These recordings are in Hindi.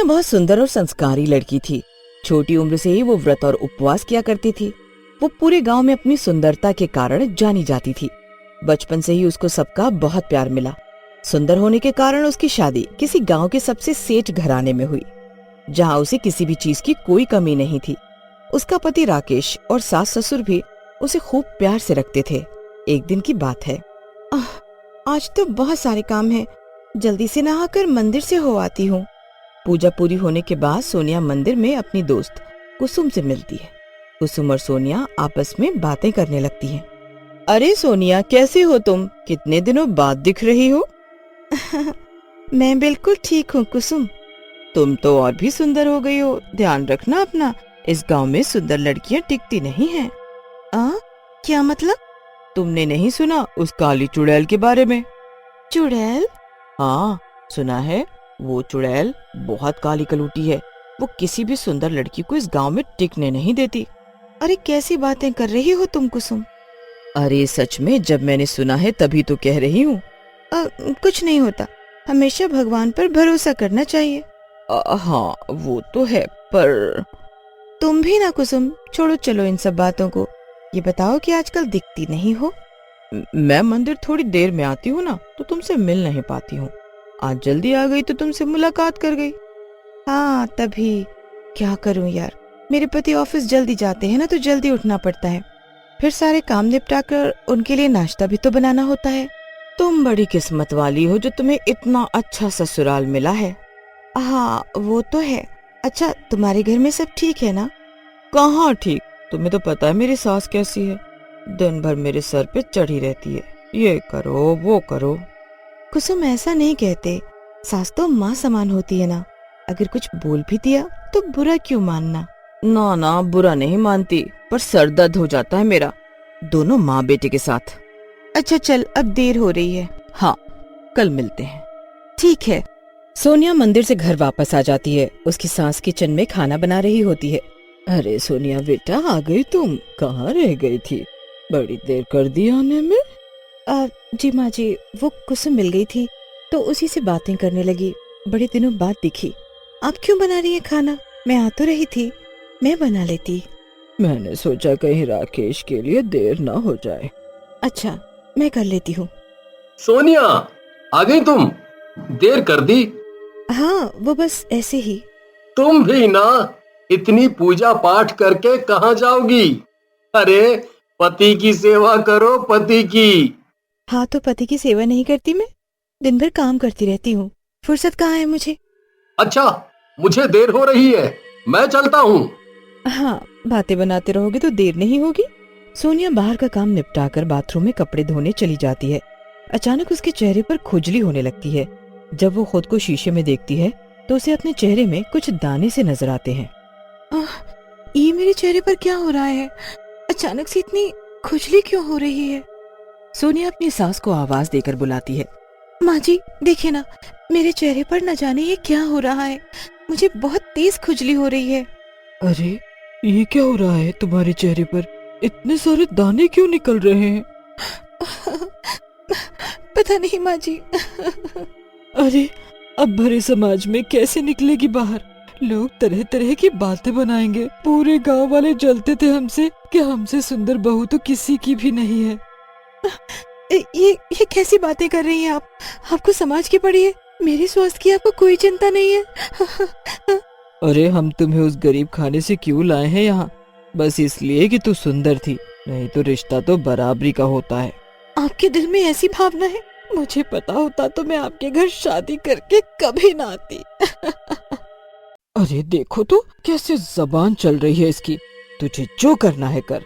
सोनिया बहुत सुंदर और संस्कारी लड़की थी। छोटी उम्र से ही वो व्रत और उपवास किया करती थी। वो पूरे गांव में अपनी सुंदरता के कारण जानी जाती थी। बचपन से ही उसको सबका बहुत प्यार मिला। सुंदर होने के कारण उसकी शादी किसी गांव के सबसे सेठ घराने में हुई, जहां उसे किसी भी चीज की कोई कमी नहीं थी। उसका पति राकेश और सास ससुर भी उसे खूब प्यार से रखते थे। एक दिन की बात है। आज तो बहुत सारे काम हैं, जल्दी से नहाकर मंदिर से हो आती हूँ। पूजा पूरी होने के बाद सोनिया मंदिर में अपनी दोस्त कुसुम से मिलती है। कुसुम और सोनिया आपस में बातें करने लगती हैं। अरे सोनिया, कैसे हो तुम? कितने दिनों बाद दिख रही हो। मैं बिल्कुल ठीक हूँ कुसुम। तुम तो और भी सुंदर हो गई हो। ध्यान रखना अपना, इस गांव में सुंदर लड़कियां टिकती नहीं हैं। क्या मतलब? तुमने नहीं सुना उस काली चुड़ैल के बारे में? चुड़ैल? हाँ, सुना है। वो चुड़ैल बहुत काली कलूटी है। वो किसी भी सुंदर लड़की को इस गांव में टिकने नहीं देती। अरे कैसी बातें कर रही हो तुम कुसुम? अरे सच में, जब मैंने सुना है तभी तो कह रही हूँ। कुछ नहीं होता, हमेशा भगवान पर भरोसा करना चाहिए। हाँ वो तो है, पर तुम भी ना कुसुम, छोड़ो चलो इन सब बातों को। ये बताओ कि आजकल दिखती नहीं हो। मैं मंदिर थोड़ी देर में आती हूँ ना, तो तुमसे मिल नहीं पाती हूँ। आज जल्दी आ गई तो तुमसे मुलाकात कर गई। हाँ तभी। क्या करूँ यार, मेरे पति ऑफिस जल्दी जाते हैं ना, तो जल्दी उठना पड़ता है। फिर सारे काम निपटाकर उनके लिए नाश्ता भी तो बनाना होता है। तुम बड़ी किस्मत वाली हो जो तुम्हें इतना अच्छा ससुराल मिला है। हाँ वो तो है। अच्छा, तुम्हारे घर में सब ठीक है ना? कहाँ ठीक, तुम्हें तो पता है मेरी सास कैसी है। दिन भर मेरे सर पे चढ़ी रहती है, ये करो वो करो। कुसुम ऐसा नहीं कहते, सास तो माँ समान होती है ना। अगर कुछ बोल भी दिया तो बुरा क्यों मानना। ना ना, बुरा नहीं मानती, पर सर दर्द हो जाता है मेरा, दोनों माँ बेटे के साथ। अच्छा चल, अब देर हो रही है। हाँ, कल मिलते हैं। ठीक है। सोनिया मंदिर से घर वापस आ जाती है। उसकी सास किचन में खाना बना रही होती है। अरे सोनिया बेटा, आ गई तुम? कहाँ रह गई थी? बड़ी देर कर दी आने में। जी माँ जी, वो कुसुम मिल गई थी तो उसी से बातें करने लगी। बड़े दिनों बाद दिखी। आप क्यों बना रही है खाना? मैं आ तो रही थी, मैं बना लेती। मैंने सोचा कहीं राकेश के लिए देर ना हो जाए। अच्छा, मैं कर लेती हूँ। सोनिया, आ गई तुम? देर कर दी। हाँ, वो बस ऐसे ही। तुम भी ना, इतनी पूजा पाठ करके कहाँ जाओगी? अरे पति की सेवा करो, पति की। हाँ तो पति की सेवा नहीं करती मैं? दिन भर काम करती रहती हूँ, फुर्सत कहाँ है मुझे। अच्छा, मुझे देर हो रही है, मैं चलता हूँ। हाँ, बातें बनाते रहोगे तो देर नहीं होगी। सोनिया बाहर का काम निपटाकर बाथरूम में कपड़े धोने चली जाती है। अचानक उसके चेहरे पर खुजली होने लगती है। जब वो खुद को शीशे में देखती है तो उसे अपने चेहरे में कुछ दाने से नजर आते हैं। ये मेरे चेहरे पर क्या हो रहा है? अचानक से इतनी खुजली क्यों हो रही है? सोनिया अपनी सास को आवाज देकर बुलाती है। माँ जी देखिए ना, मेरे चेहरे पर न जाने ये क्या हो रहा है। मुझे बहुत तेज खुजली हो रही है। अरे ये क्या हो रहा है तुम्हारे चेहरे पर? इतने सारे दाने क्यों निकल रहे हैं? पता नहीं माँ जी। अरे अब भरे समाज में कैसे निकलेगी बाहर? लोग तरह तरह की बातें बनाएंगे। पूरे गांव वाले जलते थे हमसे कि हमसे सुंदर बहू तो किसी की भी नहीं है। ये कैसी बातें कर रही हैं आप? आपको समाज की पड़ी है, मेरे स्वास्थ्य की आपको कोई चिंता नहीं है। अरे हम तुम्हें उस गरीब खाने से क्यों लाए हैं यहाँ? बस इसलिए कि तू सुंदर थी, नहीं तो रिश्ता तो बराबरी का होता है। आपके दिल में ऐसी भावना है? मुझे पता होता तो मैं आपके घर शादी करके कभी ना आती। अरे देखो तो कैसे जबान चल रही है इसकी। तुझे जो करना है कर,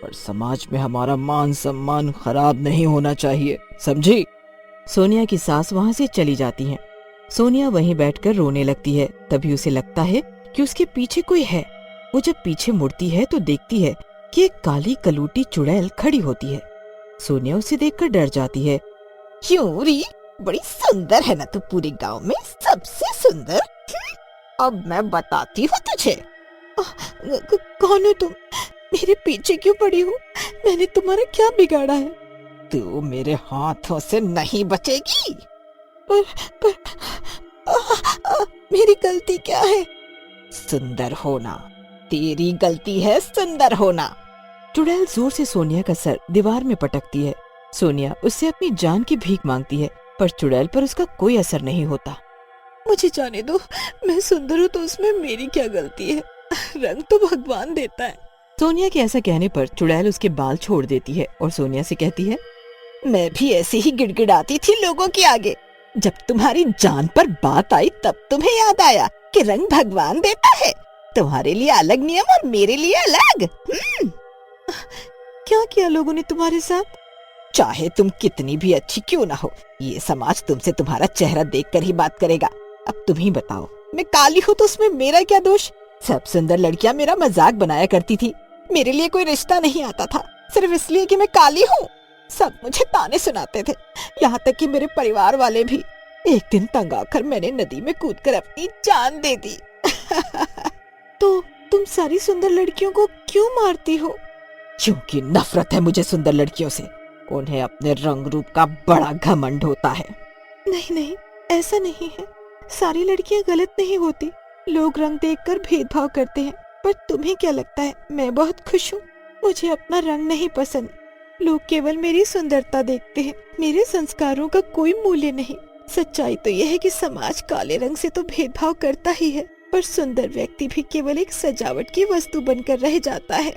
पर समाज में हमारा मान सम्मान खराब नहीं होना चाहिए, समझी? सोनिया की सास वहाँ से चली जाती है। सोनिया वहीं बैठकर रोने लगती है। तभी उसे लगता है कि उसके पीछे कोई है। वो जब पीछे मुड़ती है तो देखती है कि एक काली कलूटी चुड़ैल खड़ी होती है। सोनिया उसे देखकर डर जाती है। क्यों री, बड़ी सुंदर है ना तू, पूरे गांव में सबसे सुंदर। अब मैं बताती हूँ तुझे। कौन हो तुम? मेरे पीछे क्यों पड़ी हो? मैंने तुम्हारा क्या बिगाड़ा है? तू मेरे हाथों से नहीं बचेगी। पर मेरी गलती क्या है? सुंदर होना। तेरी गलती है सुंदर होना। चुड़ैल जोर से सोनिया का सर दीवार में पटकती है। सोनिया उससे अपनी जान की भीख मांगती है, पर चुड़ैल पर उसका कोई असर नहीं होता। मुझे जाने दो, मैं सुंदर हूँ तो उसमें मेरी क्या गलती है? रंग तो भगवान देता है। सोनिया के ऐसा कहने पर चुड़ैल उसके बाल छोड़ देती है और सोनिया से कहती है, मैं भी ऐसे ही गिड़गिड़ाती थी लोगों के आगे। जब तुम्हारी जान पर बात आई तब तुम्हें याद आया कि रंग भगवान देता है। तुम्हारे लिए अलग नियम और मेरे लिए अलग। क्या किया लोगों ने तुम्हारे साथ? चाहे तुम कितनी भी अच्छी क्यों ना हो, ये समाज तुमसे तुम्हारा चेहरा देखकर ही बात करेगा। अब तुम ही बताओ, मैं काली हूँ तो उसमें मेरा क्या दोष? सब सुंदर लड़कियां मेरा मजाक बनाया करती थी। मेरे लिए कोई रिश्ता नहीं आता था सिर्फ इसलिए कि मैं काली हूँ। सब मुझे ताने सुनाते थे, यहाँ तक कि मेरे परिवार वाले भी। एक दिन तंग आकर मैंने नदी में कूदकर अपनी जान दे दी। तो तुम सारी सुंदर लड़कियों को क्यों मारती हो? क्योंकि नफरत है मुझे सुंदर लड़कियों से। उन्हें अपने रंग रूप का बड़ा घमंड होता है। नहीं नहीं, ऐसा नहीं है। सारी लड़कियां गलत नहीं होती। लोग रंग देखकर भेदभाव करते हैं, पर तुम्हें क्या लगता है मैं बहुत खुश हूँ? मुझे अपना रंग नहीं पसंद। लोग केवल मेरी सुंदरता देखते हैं, मेरे संस्कारों का कोई मूल्य नहीं। सच्चाई तो यह है कि समाज काले रंग से तो भेदभाव करता ही है, पर सुंदर व्यक्ति भी केवल एक सजावट की वस्तु बनकर रह जाता है।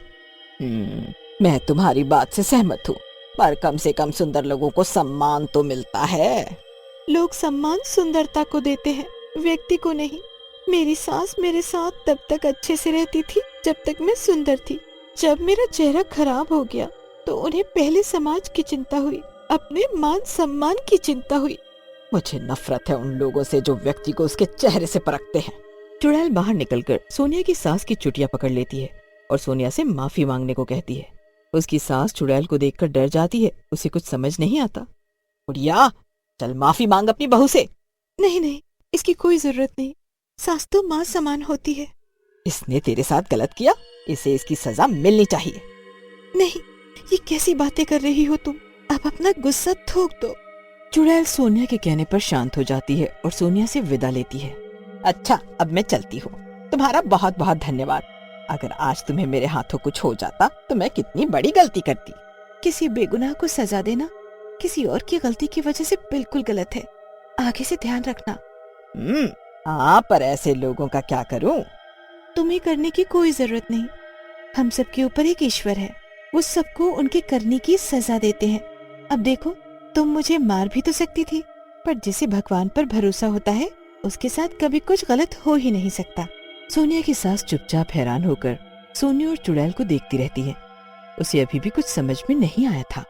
मैं तुम्हारी बात से सहमत हूँ, पर कम से कम सुंदर लोगों को सम्मान तो मिलता है। लोग सम्मान सुंदरता को देते हैं, व्यक्ति को नहीं। मेरी सास मेरे साथ तब तक अच्छे से रहती थी जब तक मैं सुंदर थी। जब मेरा चेहरा खराब हो गया तो उन्हें पहले समाज की चिंता हुई, अपने मान सम्मान की चिंता हुई। मुझे नफरत है उन लोगों से जो व्यक्ति को उसके चेहरे से परखते हैं। चुड़ैल बाहर निकलकर सोनिया की सास की चुटिया पकड़ लेती है और सोनिया से माफी मांगने को कहती है। उसकी सास चुड़ैल को देखकर डर जाती है, उसे कुछ समझ नहीं आता। बुढ़िया, चल माफी मांग अपनी बहू से। नहीं नहीं, इसकी कोई जरूरत नहीं। सास तो माँ समान होती है। इसने तेरे साथ गलत किया, इसे इसकी सजा मिलनी चाहिए। नहीं, ये कैसी बातें कर रही हो तुम? अब अपना गुस्सा थोक दो। चुड़ैल सोनिया के कहने पर शांत हो जाती है और सोनिया से विदा लेती है। अच्छा, अब मैं चलती हूँ। तुम्हारा बहुत बहुत धन्यवाद। अगर आज तुम्हें मेरे हाथों कुछ हो जाता तो मैं कितनी बड़ी गलती करती। किसी बेगुनाह को सजा देना किसी और की गलती की वजह से बिल्कुल गलत है। आगे से ध्यान रखना। हाँ, पर ऐसे लोगों का क्या करूं? तुम्हें करने की कोई जरूरत नहीं। हम सबके ऊपर एक ईश्वर है, वो सबको उनके करने की सजा देते हैं। अब देखो, तुम मुझे मार भी तो सकती थी, पर जिसे भगवान पर भरोसा होता है उसके साथ कभी कुछ गलत हो ही नहीं सकता। सोनिया की सास चुपचाप हैरान होकर सोनिया और चुड़ैल को देखती रहती है। उसे अभी भी कुछ समझ में नहीं आया था।